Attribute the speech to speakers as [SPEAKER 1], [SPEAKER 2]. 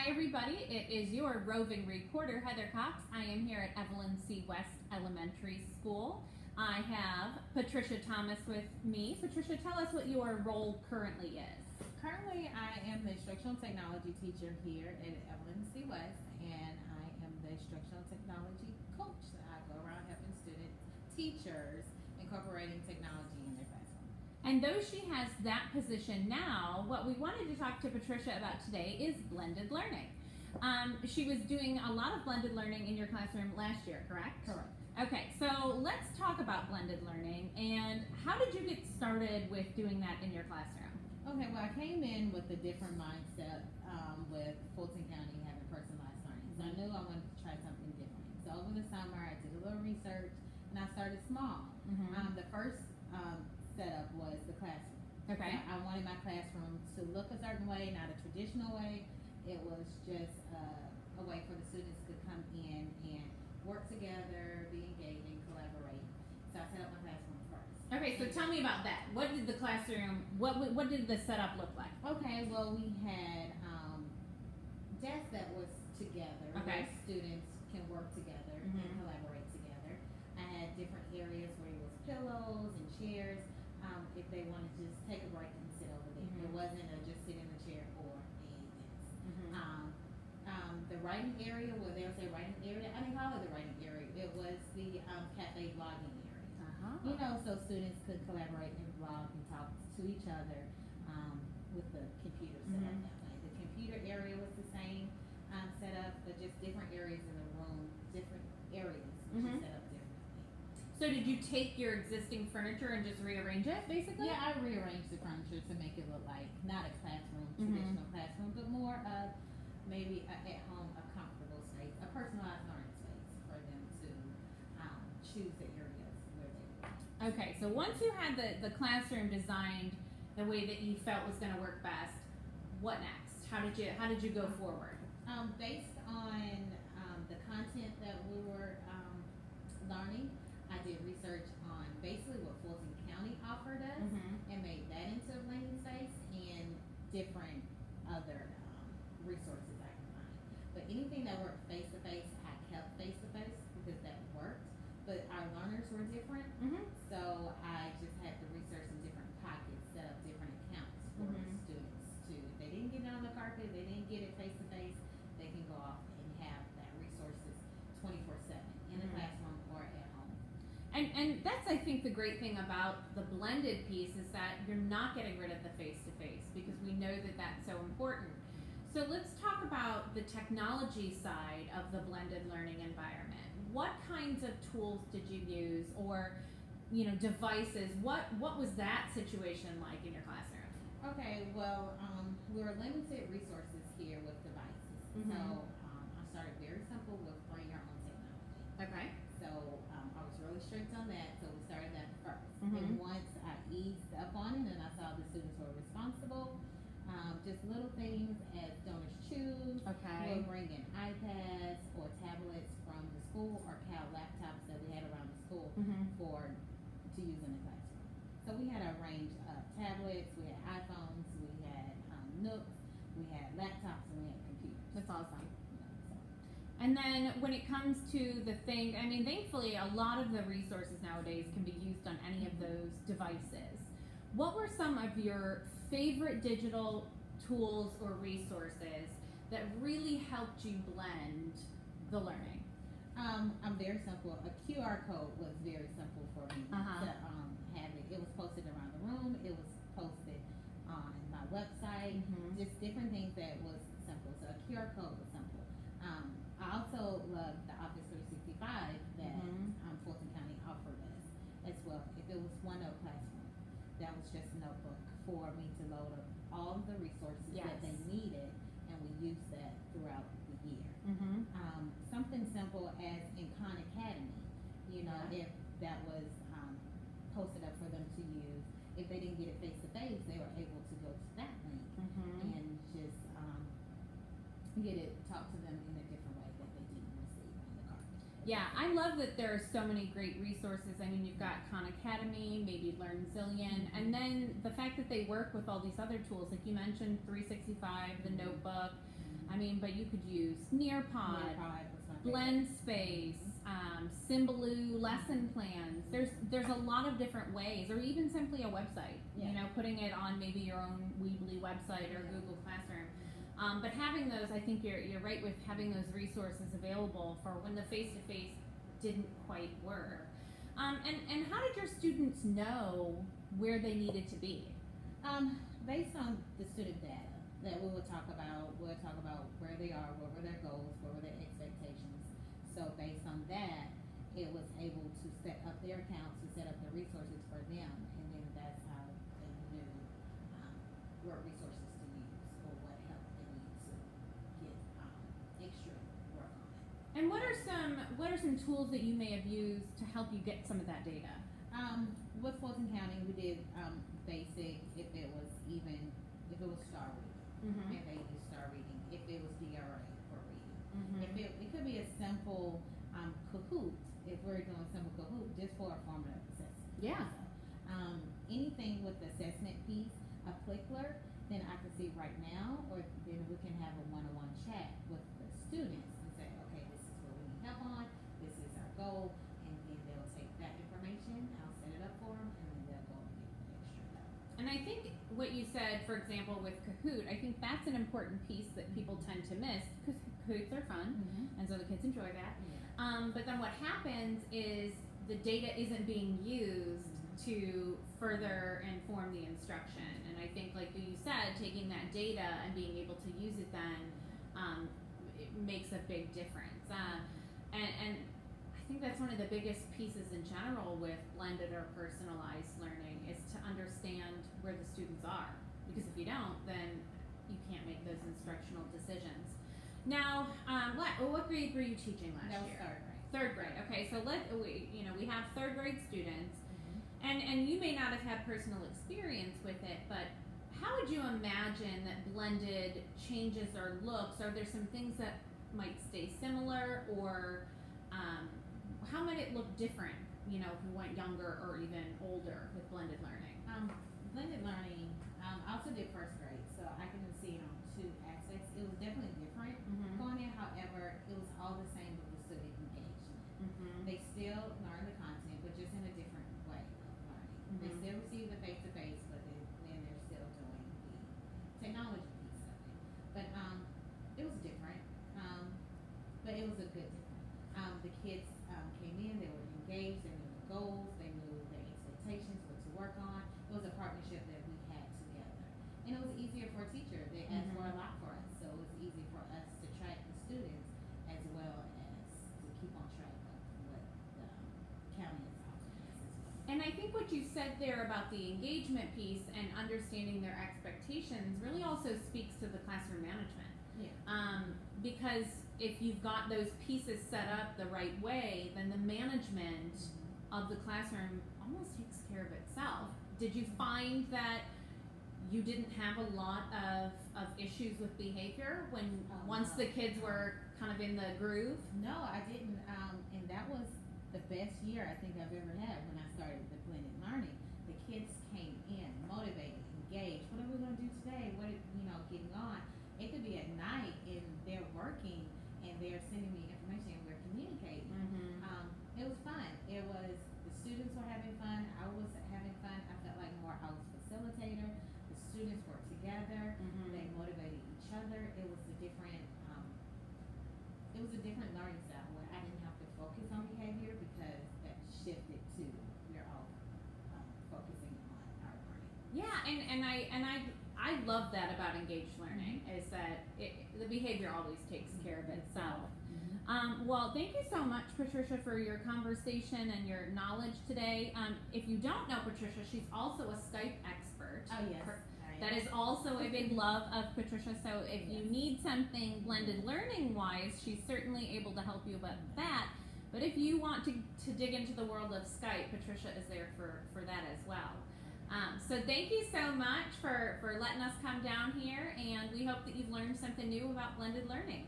[SPEAKER 1] Hi everybody, it is your roving reporter, Heather Cox. I am here at Evoline C. West Elementary School. I have Patricia Thomas with me. Patricia, tell us what your role currently is.
[SPEAKER 2] Currently, I am the Instructional Technology teacher here at Evoline C. West, and I am the Instructional Technology Coach. I go around helping students, teachers, incorporating technology in their classroom.
[SPEAKER 1] And though she has that position now, what we wanted to talk to Patricia about today is blended learning. She was doing a lot of blended learning in your classroom last year, correct?
[SPEAKER 2] Correct.
[SPEAKER 1] Okay, so let's talk about blended learning, and how did you get started with doing that in your classroom?
[SPEAKER 2] Okay, well, I came in with a different mindset with Fulton County having personalized learning. So I knew I wanted to try something different. So over the summer, I did a little research, and I started small. The first setup was the classroom.
[SPEAKER 1] Okay.
[SPEAKER 2] I wanted my classroom to look a certain way, not a traditional way. It was just a way for the students to come in and work together, be engaged, and collaborate. So I set up my classroom first.
[SPEAKER 1] Okay, so tell me about that. What did the classroom, what did the setup look like?
[SPEAKER 2] Okay, well, we had desks that was together.
[SPEAKER 1] Okay.
[SPEAKER 2] Where students can work together and collaborate together. I had different areas where it was pillows and chairs. If they wanted to just take a break and sit over there. It wasn't a just sit in the chair or a desk. The writing area, where they'll say writing area, I didn't call it the writing area. It was the cafe blogging area. You know, so students could collaborate and blog and talk to each other with the computer set up that way. The computer area was the same setup, but just different areas in the room, different areas which is set up differently.
[SPEAKER 1] So did you take your existing furniture and just rearrange it, basically?
[SPEAKER 2] Yeah, I rearranged the furniture to make it look like not a classroom, traditional classroom, but more of maybe at home, a comfortable space, a personalized learning space for them to choose the areas where they would.
[SPEAKER 1] Okay, so once you had the classroom designed the way that you felt was going to work best, what next? How did you go forward?
[SPEAKER 2] Based on the content that we were learning, I did research on basically what Fulton County offered us and made that into a blending space and different other resources I could find. But anything that worked face-to-face, I kept face-to-face because that worked. But our learners were different, so I just had to research in different pockets, set up different accounts for students too. If they didn't get it on the carpet, they didn't get it face-to-face, they can go off and have that resources 24/7 in the classroom or at home.
[SPEAKER 1] And that's, I think, the great thing about the blended piece is that you're not getting rid of the face-to-face because we know that that's so important. So let's talk about the technology side of the blended learning environment. What kinds of tools did you use, or devices? What was that situation like in your classroom?
[SPEAKER 2] Okay, well, we were limited resources here with devices. So I started very simple with bring your own technology.
[SPEAKER 1] Okay.
[SPEAKER 2] So I was really strict on that, so we started that first. And once I eased up on it and I saw the students were responsible, just little things as donors choose.
[SPEAKER 1] Okay.
[SPEAKER 2] We'll bring in iPads or tablets from the school or CAL laptops that we had around the school to use in the classroom. So we had a range of tablets, we had iPhones, we had Nooks, we had laptops, and we had computers.
[SPEAKER 1] That's awesome. And then when it comes to the thing, I mean, thankfully a lot of the resources nowadays can be used on any of those devices. What were some of your favorite digital tools or resources that really helped you blend the learning?
[SPEAKER 2] I'm very simple. A QR code was very simple for me to have it. It was posted around the room. It was posted on my website. Just different things that was simple. So a QR code was simple. I also love the Office 365 that Fulton County offered us as well. If it was OneNote Classroom, that was just a notebook for me to load up all of the resources that they needed, and we used that throughout the year. Something simple as in Khan Academy, if that was posted up for them to use. If they didn't get it face-to-face, they were able to go to that link and just get it, talk to them in a different way that they didn't receive on the carpet.
[SPEAKER 1] Yeah, I love that there are so many great resources. I mean, you've got Khan Academy, maybe Learn Zillion, and then the fact that they work with all these other tools, like you mentioned 365, the notebook. I mean, but you could use Nearpod, Blend Space, Symbaloo lesson plans. There's a lot of different ways, or even simply a website.
[SPEAKER 2] Yeah.
[SPEAKER 1] You know, putting it on maybe your own Weebly website or Google Classroom. But having those, I think you're right with having those resources available for when the face-to-face didn't quite work. And how did your students know where they needed to be?
[SPEAKER 2] Based on the student data that we'll talk about where they are, what were their goals, what were their expectations. So based on that, it was able to set up their accounts, to set up the resources for them, and then that's how they knew what resources to use or what help they need to get extra work on it.
[SPEAKER 1] And what are some tools that you may have used to help you get some of that data?
[SPEAKER 2] With Fulton County, we did basic. If it was star reading, and they used star reading. If it was DRA for reading, if it could be a simple Kahoot. If we're doing simple Kahoot, just for a formative assessment.
[SPEAKER 1] Yeah.
[SPEAKER 2] So, anything with the assessment piece applicable, then I can see right now, or then we can have a one-on-one chat with the students and say, okay, this is what we need help on. This is our goal, and then they'll take that information. I'll set it up for them, and then they'll go and get the extra help.
[SPEAKER 1] And I think what you said, for example, with Kahoot, I think that's an important piece that people tend to miss, because Kahoots are fun, and so the kids enjoy that.
[SPEAKER 2] Yeah.
[SPEAKER 1] But then what happens is the data isn't being used to further inform the instruction. And I think, like you said, taking that data and being able to use it then it makes a big difference. And I think that's one of the biggest pieces in general with blended or personalized learning, is to understand where the students are. Because if you don't, then you can't make those instructional decisions. Now, what grade were you teaching last year?
[SPEAKER 2] That was
[SPEAKER 1] Third grade. Okay, so we have third grade students, and you may not have had personal experience with it, but how would you imagine that blended changes or looks? Are there some things that might stay similar, or how might it look different? You know, if we went younger or even older with blended learning.
[SPEAKER 2] Blended learning. I also did first grade, so I can see it on two aspects. It was definitely different going in. However, it was all the same with the student engagement. They still learn the content, but just in a different way of learning. They still receive the face-to-face, but then they're still doing the technology piece of it. But it was different, but it was a good difference. The kids came in, they were engaged, they knew the goals, they knew their expectations, what to work on. It was a partnership that we had together. And it was easier for a teacher. They asked for a lot for us, so it was easy for us to track the students as well as to keep on track of what the county is offering us as well.
[SPEAKER 1] And I think what you said there about the engagement piece and understanding their expectations really also speaks to the classroom management.
[SPEAKER 2] Yeah.
[SPEAKER 1] Because if you've got those pieces set up the right way, then the management of the classroom almost takes care of itself. Did you find that you didn't have a lot of issues with behavior once the kids were kind of in the groove?
[SPEAKER 2] No, I didn't. And that was the best year I think I've ever had when I started the blended learning. The kids came in motivated, engaged. What are we going to do today? Getting on. It could be at night and they're working and they're sending me information and we're communicating. It was fun. It was, the students were having fun. I was having fun. I felt like more I was facilitator. The students were together. They motivated each other. It was a different learning style where I didn't have to focus on behavior because that shifted to we're all focusing on our learning.
[SPEAKER 1] Yeah, and I love that about engaged learning, is that the behavior always takes care of itself. Well, thank you so much, Patricia, for your conversation and your knowledge today. If you don't know Patricia, she's also a Skype expert.
[SPEAKER 2] Oh, yes.
[SPEAKER 1] That is also a big love of Patricia. So if you need something blended learning wise, she's certainly able to help you about that. But if you want to dig into the world of Skype, Patricia is there for that as well. So thank you so much for letting us come down here, and we hope that you've learned something new about blended learning.